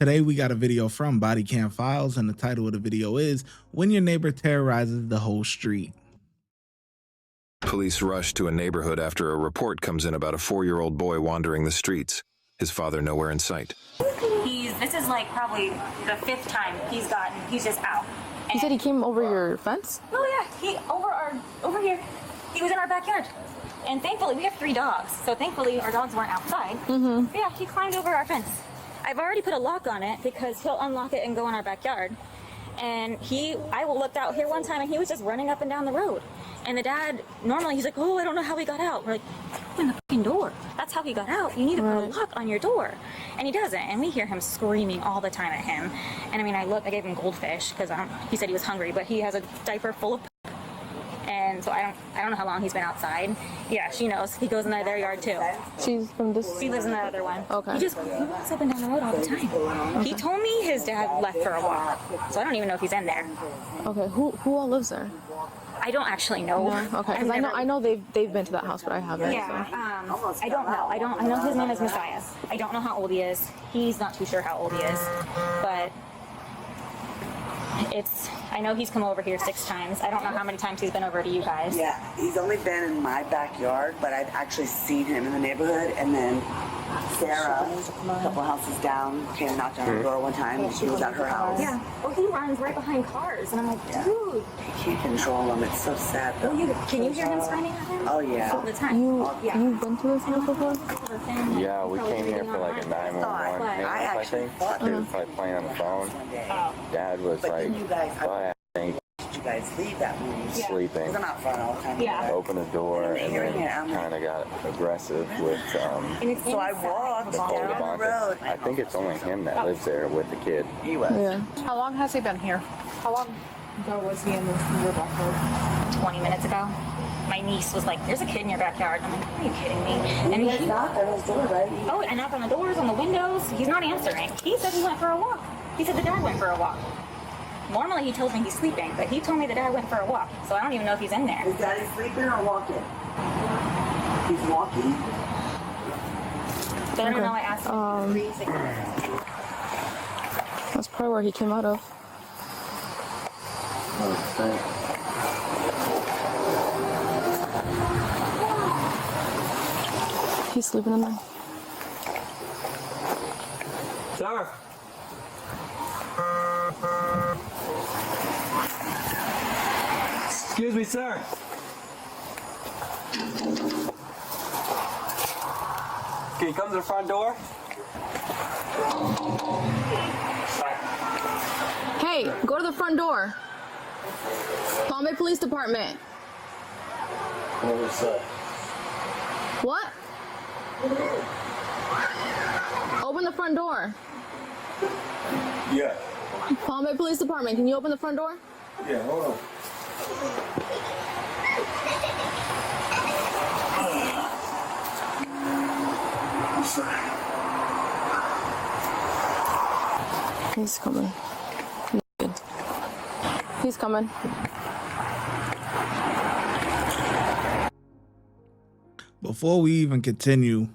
Today we got a video from Body Cam Files, and the title of the video is When Your Neighbor Terrorizes the Whole Street. Police rush to a neighborhood after a report comes in about a 4-year-old boy wandering the streets. His father nowhere in sight. This is like probably the 5th time he's just out. And you said he came over your fence? Oh yeah, over here. He was in our backyard. And thankfully, we have 3 dogs, so thankfully our dogs weren't outside. Mm-hmm. Yeah, he climbed over our fence. I've already put a lock on it because he'll unlock it and go in our backyard. And I looked out here one time and he was just running up and down the road. And the dad, normally he's like, oh, I don't know how he got out. We're like, open the fucking door. That's how he got out. You need to put a lock on your door. And he doesn't. And we hear him screaming all the time at him. And I mean, I gave him goldfish because he said he was hungry, but he has a diaper full of poop. And so I don't know how long he's been outside. Yeah, she knows. He goes in their yard too. She's from this? She lives in the other one. Okay. He walks up and down the road all the time. Okay. He told me his dad left for a walk. So I don't even know if he's in there. Okay, who all lives there? I don't actually know. No? Okay, because I know they've been to that house, but I haven't. Yeah, so. I don't know. I know his name is Messiah. I don't know how old he is. He's not too sure how old he is, but I know he's come over here 6 times. I don't know how many times he's been over to you guys. Yeah, he's only been in my backyard, but I've actually seen him in the neighborhood. And then Sarah, a couple houses down, came and knocked on her door one time, and she was at her house. Yeah. Well, he runs right behind cars, and I'm like, dude. I can't control him. It's so sad. Though. Can you hear him screaming at him? Oh, yeah. All the time. You've been to this house before? Yeah, we came here for like a 911 I think. They were probably playing on the phone. Dad was like, I think you guys leave that room? sleeping. Because I'm out front all the time. Yeah. Opened the door and then kind of got aggressive with so I walked down the road. I think it's only him that lives there with the kid. He was. Yeah. How long has he been here? How long ago was he in your backyard? 20 minutes ago. My niece was like, there's a kid in your backyard. I'm like, are you kidding me? And He knocked on his door, right? Oh, I knocked on the doors, on the windows. He's not answering. He said he went for a walk. He said the dad went for a walk. Normally he tells me he's sleeping, but he told me the dad went for a walk. So I don't even know if he's in there. Is daddy sleeping or walking? He's walking. So I don't know. I asked him. That's probably where he came out of. He's sleeping in there. Sir. Excuse me, sir. Can you come to the front door? Hey, go to the front door. Palm Bay Police Department. What? Open the front door. Yeah. Palm Bay Police Department, can you open the front door? Yeah, hold on. He's coming. He's coming. Before we even continue,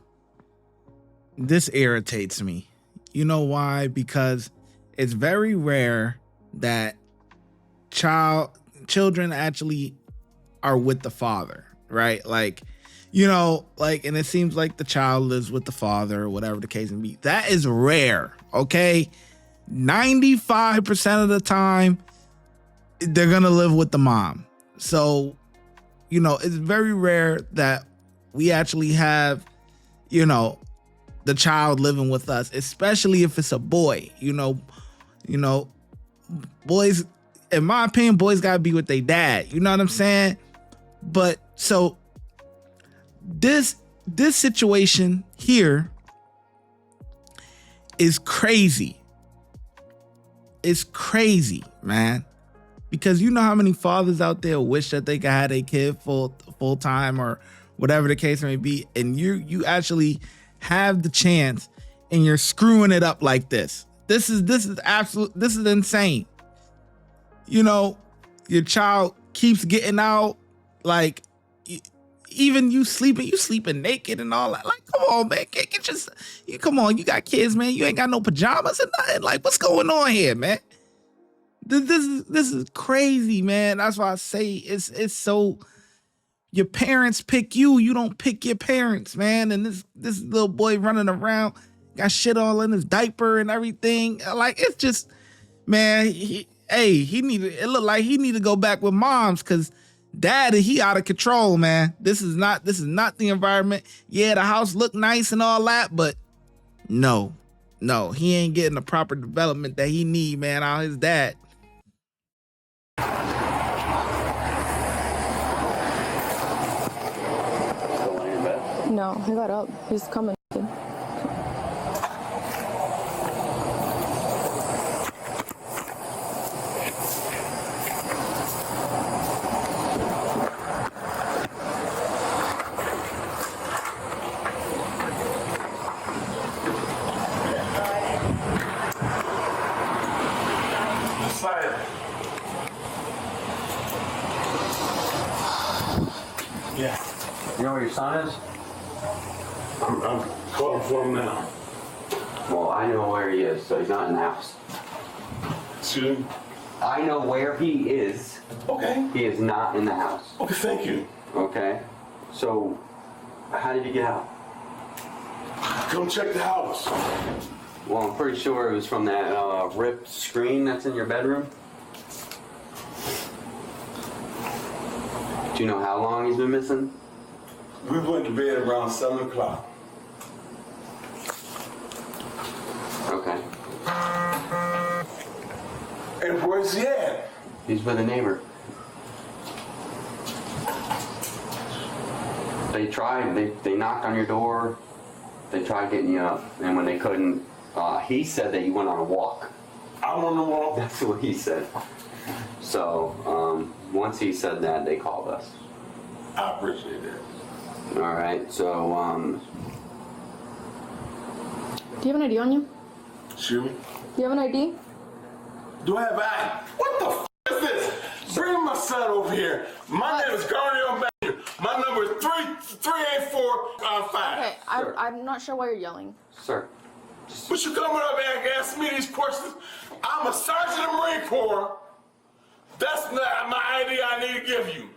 this irritates me. You know why? Because it's very rare that children actually are with the father, right? Like, you know, like, and it seems like the child lives with the father or whatever the case may be. That is rare, okay? 95% of the time, they're gonna live with the mom. So, you know, it's very rare that we actually have, you know, the child living with us, especially if it's a boy. You know, boys, in my opinion, boys gotta be with their dad. You know what I'm saying? But so this situation here is crazy. It's crazy, man. Because you know how many fathers out there wish that they could have a kid full time or whatever the case may be, and you actually have the chance and you're screwing it up like this. This is insane. You know, your child keeps getting out, like, even you sleeping naked and all that. Like, come on, man. Come on, you got kids, man. You ain't got no pajamas or nothing. Like, what's going on here, man? This is crazy, man. That's why I say it's so. Your parents pick you. You don't pick your parents, man. And this little boy running around, got shit all in his diaper and everything. Like, it's just, man. It looked like he need to go back with moms, because dad, he out of control, man. This is not the environment. Yeah, the house look nice and all that, but no, he ain't getting the proper development that he need, man, out of his dad. No, he got up. He's coming. Yeah. You know where your son is? I'm calling for him now. Well, I know where he is, so he's not in the house. Excuse me? I know where he is. Okay. He is not in the house. Okay, thank you. Okay? So, how did he get out? Come check the house. Well, I'm pretty sure it was from that ripped screen that's in your bedroom. Do you know how long he's been missing? We went to bed around 7 o'clock. Okay. And where's he at? He's with a neighbor. They tried, they knocked on your door. They tried getting you up, and when they couldn't, he said that you went on a walk. I don't know. That's what he said. So, once he said that, they called us. I appreciate that. All right, so, Do you have an ID on you? Excuse me? Do you have an ID? Do I have I? What the f is this? Bring my son over here. My name is Garnier Banger. My number is 38455. Okay, I'm not sure why you're yelling. sir. But you coming up and ask me these questions? I'm a sergeant of the Marine Corps. That's not my ID I need to give you.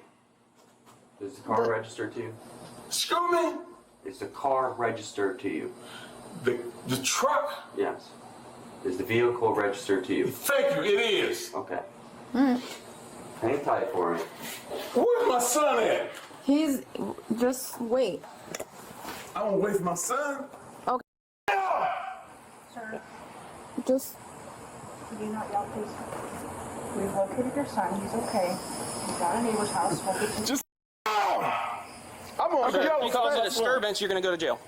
Is the car registered to you? Excuse me? Is the car registered to you? The truck? Yes. Is the vehicle registered to you? Thank you, it is. Okay. Alright. Hang tight for me. Where's my son at? He's just wait. I don't waste my son. Okay. Sir, Just could you not yell, please? We've located your son. He's okay. He's at a neighbor's house. We'll get you. Just I'm on jail. If you cause a disturbance, you're going to go to jail.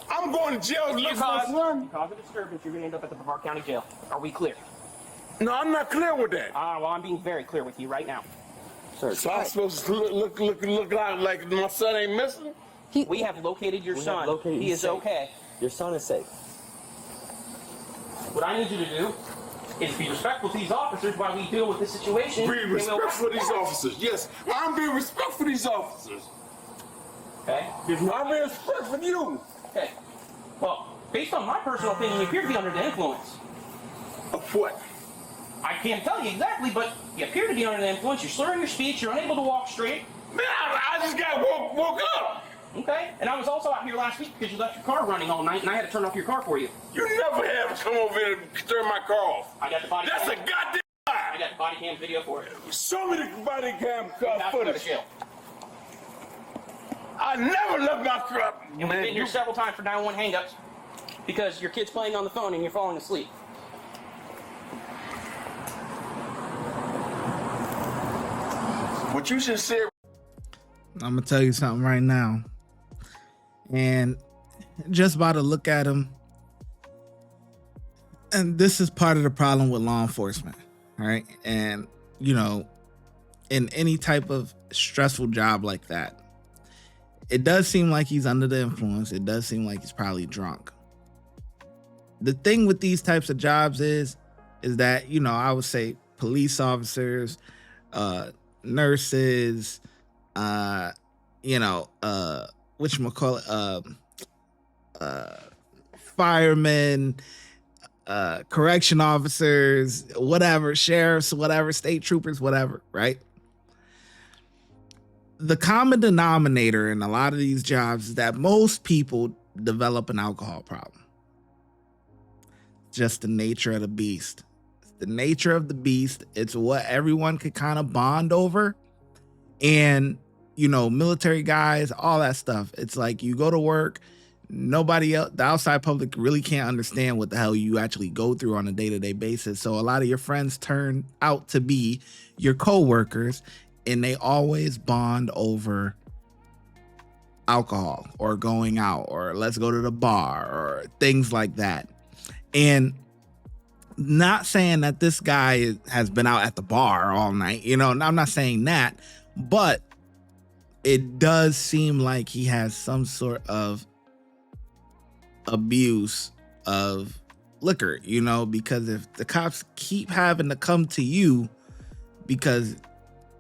I'm going to jail to If look you for my son. cause a disturbance, you're going to end up at the Brevard County Jail. Are we clear? No, I'm not clear with that. Well, I'm being very clear with you right now. Sir, So I'm supposed to look like my son ain't missing? We have located your son. located He him is safe. okay. your son is safe. What I need you to do is be respectful to these officers while we deal with this situation. Be respectful for these officers. Yes, I'm being respectful for these officers. Okay? I'm being respectful for you. Okay. Well, based on my personal opinion, you appear to be under the influence. Of what? I can't tell you exactly, but you appear to be under the influence. You're slurring your speech. You're unable to walk straight. Man, I just got woke up. Okay? And I was also out here last week because you left your car running all night, and I had to turn off your car for you. You never have to come over here and turn my car off. I got the body That's cam. a goddamn I lie. got the body cam video for it. Show me the body cam Now you go to footage. jail. I never left my truck. And we've been here several times for 911 hang-ups because your kid's playing on the phone and you're falling asleep. What you should say. I'm gonna tell you something right now, and just about to look at him, and this is part of the problem with law enforcement, right? And you know, in any type of stressful job like that, it does seem like he's under the influence. It does seem like he's probably drunk. The thing with these types of jobs is that, you know, I would say police officers, nurses, whatchamacallit, firemen, correction officers, whatever, sheriffs, whatever, state troopers, whatever, right? The common denominator in a lot of these jobs is that most people develop an alcohol problem. Just the nature of the beast. It's the nature of the beast. It's what everyone could kind of bond over. And, military guys, all that stuff. It's like you go to work, nobody else, the outside public really can't understand what the hell you actually go through on a day-to-day basis. So a lot of your friends turn out to be your co-workers, and they always bond over alcohol or going out or let's go to the bar or things like that. And not saying that this guy has been out at the bar all night, I'm not saying that, but it does seem like he has some sort of abuse of liquor, because if the cops keep having to come to you because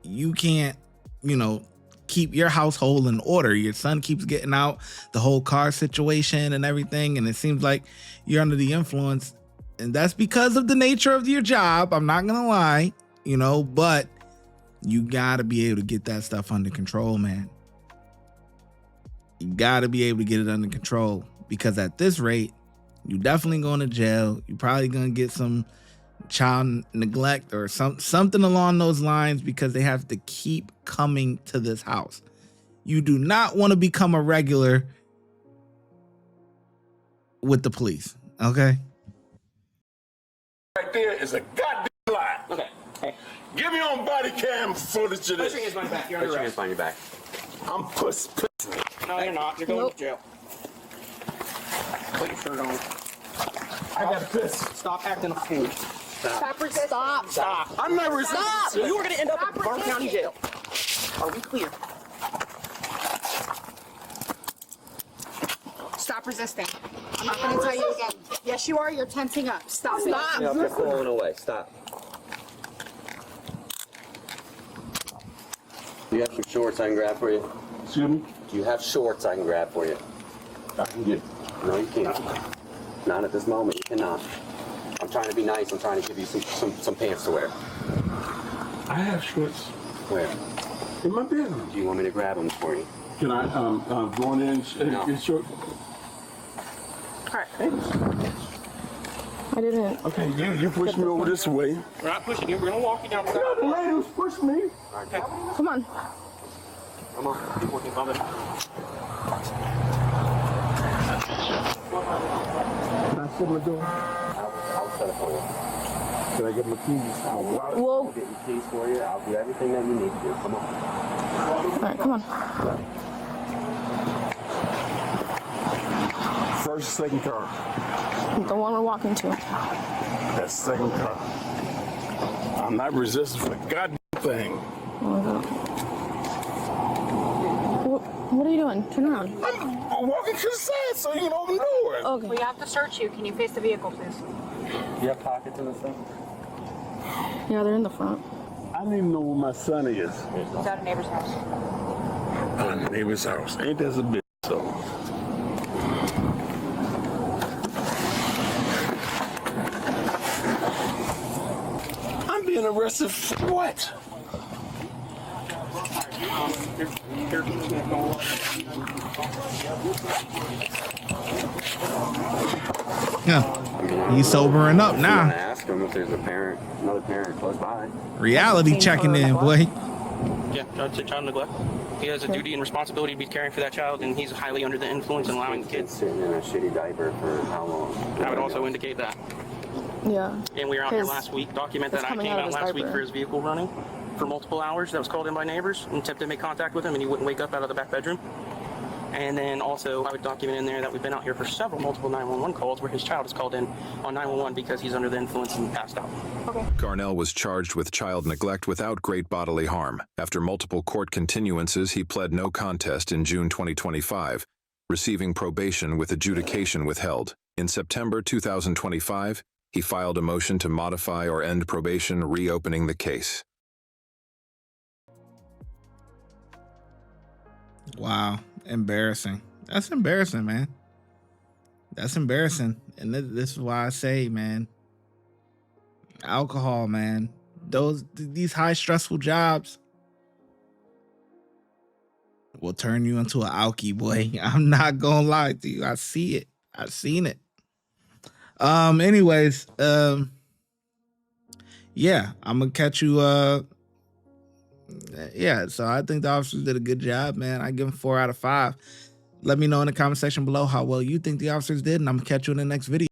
you can't, keep your household in order. Your son keeps getting out, the whole car situation and everything. And it seems like you're under the influence. And that's because of the nature of your job. I'm not going to lie, but you got to be able to get that stuff under control, man. You got to be able to get it under control, because at this rate, you definitely going to jail. You're probably going to get some child neglect or something along those lines, because they have to keep coming to this house. You do not want to become a regular with the police, okay? Right there is a goddamn lie. Okay. Hey. Give me on body cam footage of this. Put your hands behind your back. You're under Put your hands arrest. behind your back. I'm pussing. No, you're not. You're going to jail. Put your shirt on. I got to piss. Stop acting a fool. Stop. I'm not resisting. Stop! You are going to end up in Barn County Jail. Are we clear? Stop resisting. I'm not going to tell you again. Yes, you are. You're tensing up. Stop. No, you're pulling away. Stop. Do you have some shorts I can grab for you? Excuse me? Do you have shorts I can grab for you? I can get it. No, you can't. Not at this moment. You cannot. I'm trying to be nice. I'm trying to give you some pants to wear. I have shorts Where? in my bedroom. Do you want me to grab them for you? Can I go in there and No. get short? All right. I didn't. Okay, you push me over this way. We're not pushing you. We're going to walk you down the The side. lady was pushing me. Come on. Come on. Keep working, Father. Can I sit my door? I'll set it for you. Can I get my keys? Well, I'll get your keys for you. I'll do everything that you need to do. Come on. all right, come on. First, second car. The one we're walking to. That's second car. I'm not resisting for the goddamn thing. What are you doing? Turn around. I'm walking to the side so you can open the door. Okay. We have to search you. Can you face the vehicle, please? Do you have pockets in this thing? Yeah, they're in the front. I need to know where my son is. He's at a neighbor's house. At the neighbor's house. Ain't that a bitch, so. I'm being arrested for what? Yeah, he's sobering up I'm now. gonna ask him if there's another parent close by. Reality checking in, boy. Yeah, child neglect. He has a duty and responsibility to be caring for that child, and he's highly under the influence and allowing the Kids kids. sitting in a shitty diaper for how long? I would also indicate that. Yeah. And we were out here 'Cause last week. Document it's that I coming came out of out his last week diaper. for his vehicle running for multiple hours. That was called in by neighbors and attempted to make contact with him, and he wouldn't wake up out of the back bedroom. And then also I would document in there that we've been out here for multiple 911 calls where his child is called in on 911 because he's under the influence and passed out. Garnell was charged with child neglect without great bodily harm. After multiple court continuances, he pled no contest in June 2025, receiving probation with adjudication withheld. In September 2025, he filed a motion to modify or end probation, reopening the case. Wow, embarrassing. That's embarrassing, man. That's embarrassing. And this is why I say, man, alcohol, man. These high stressful jobs will turn you into an alky, boy. I'm not gonna lie to you. I see it. I've seen it. Anyways, yeah, I'm gonna catch you. Yeah, so I think the officers did a good job, man. I give them 4 out of 5. Let me know in the comment section below how well you think the officers did, and I'm gonna catch you in the next video.